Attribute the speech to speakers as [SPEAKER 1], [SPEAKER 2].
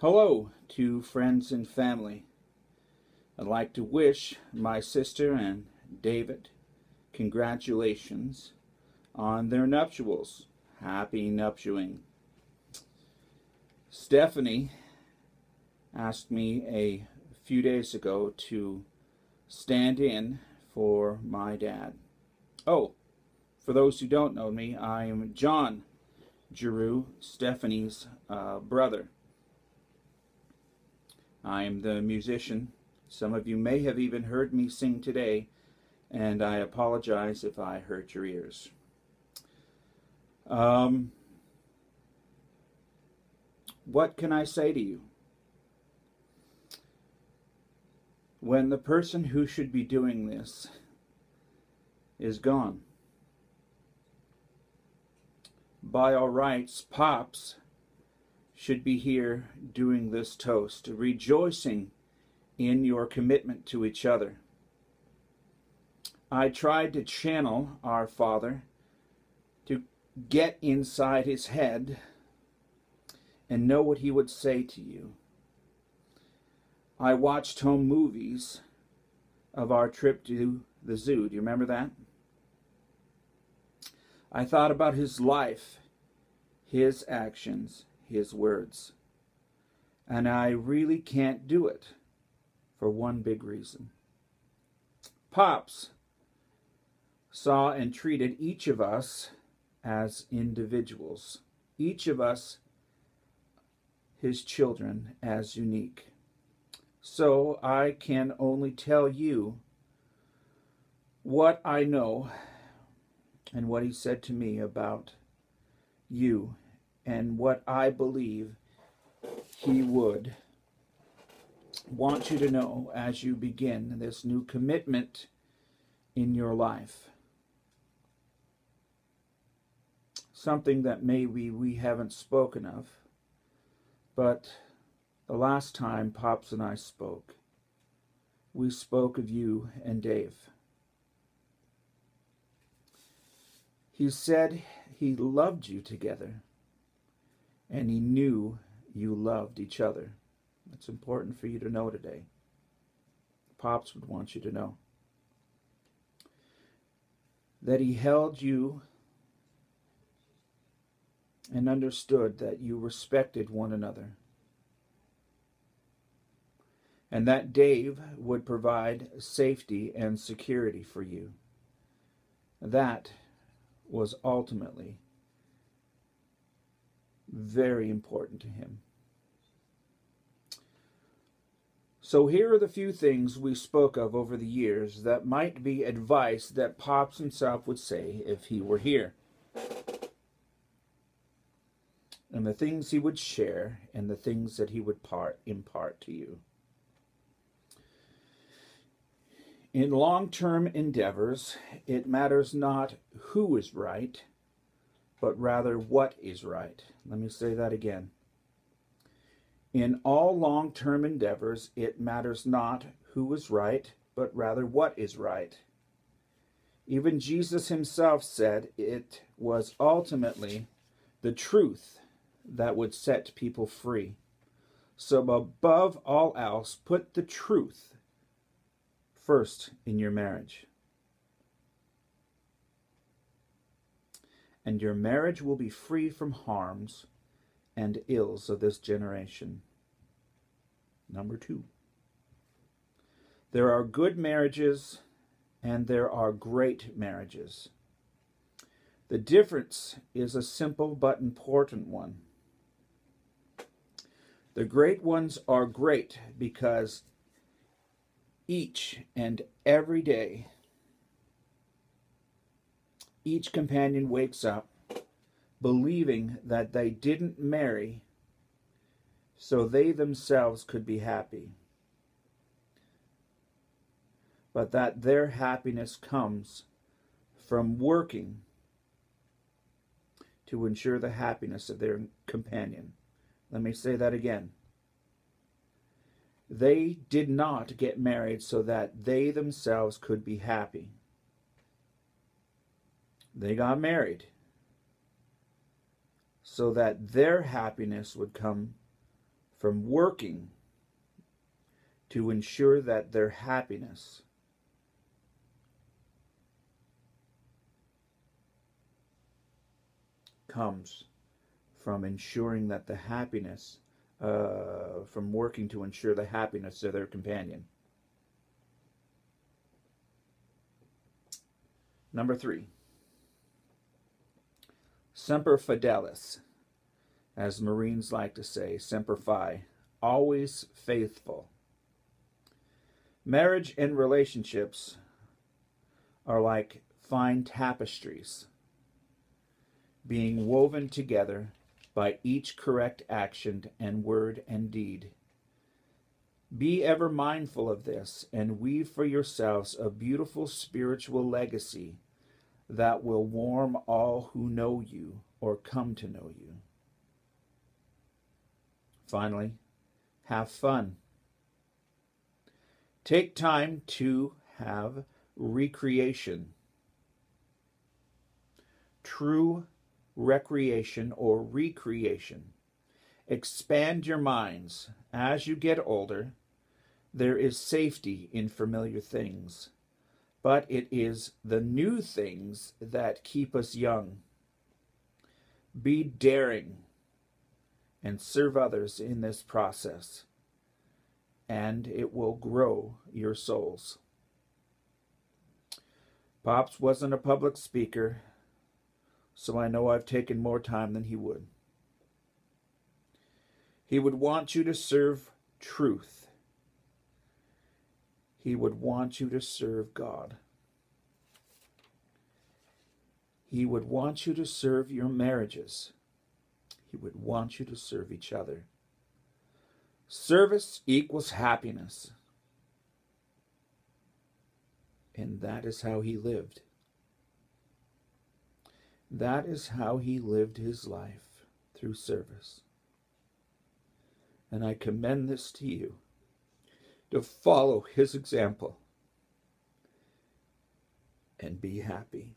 [SPEAKER 1] Hello to friends and family. I'd like to wish my sister and David congratulations on their nuptials. Happy nuptialing. Stephanie asked me a few days ago to stand in for my dad. Oh, for those who don't know me, I am John Giroux, Stephanie's brother. I am the musician. Some of you may have even heard me sing today, and I apologize if I hurt your ears. What can I say to you? When the person who should be doing this is gone, by all rights, Pops should be here doing this toast, rejoicing in your commitment to each other. I tried to channel our father to get inside his head and know what he would say to you. I watched home movies of our trip to the zoo. Do you remember that? I thought about his life, his actions, his words. And I really can't do it for one big reason. Pops saw and treated each of us as individuals, each of us, his children, as unique. So I can only tell you what I know and what he said to me about you and what I believe he would want you to know as you begin this new commitment in your life. Something that maybe we haven't spoken of, but the last time Pops and I spoke, we spoke of you and Dave. He said he loved you together, and he knew you loved each other. That's important for you to know today. Pops would want you to know that he held you and understood that you respected one another, and that Dave would provide safety and security for you. That was ultimately very important to him. So here are the few things we spoke of over the years that might be advice that Pops himself would say if he were here. And the things he would share and the things that he would impart to you. In long-term endeavors, it matters not who is right, but rather what is right. Let me say that again. In all long-term endeavors, it matters not who is right, but rather what is right. Even Jesus himself said it was ultimately the truth that would set people free. So above all else, put the truth first in your marriage. And your marriage will be free from harms and ills of this generation. Number 2. There are good marriages and there are great marriages. The difference is a simple but important one. The great ones are great because each and every day, each companion wakes up believing that they didn't marry so they themselves could be happy, but that their happiness comes from working to ensure the happiness of their companion. Let me say that again. They did not get married so that they themselves could be happy. They got married so that their happiness would come from working to ensure that their happiness comes from ensuring that the happiness, from working to ensure the happiness of their companion. Number 3, semper fidelis, as Marines like to say, semper fi, always faithful. Marriage and relationships are like fine tapestries, being woven together by each correct action and word and deed. Be ever mindful of this, and weave for yourselves a beautiful spiritual legacy that will warm all who know you or come to know you. Finally, have fun. Take time to have recreation. True recreation or recreation. Expand your minds. As you get older, there is safety in familiar things, but it is the new things that keep us young. Be daring and serve others in this process, and it will grow your souls. Pops wasn't a public speaker, so I know I've taken more time than he would. He would want you to serve truth. He would want you to serve God. He would want you to serve your marriages. He would want you to serve each other. Service equals happiness. And that is how he lived. That is how he lived his life, through service. And I commend this to you, to follow his example and be happy.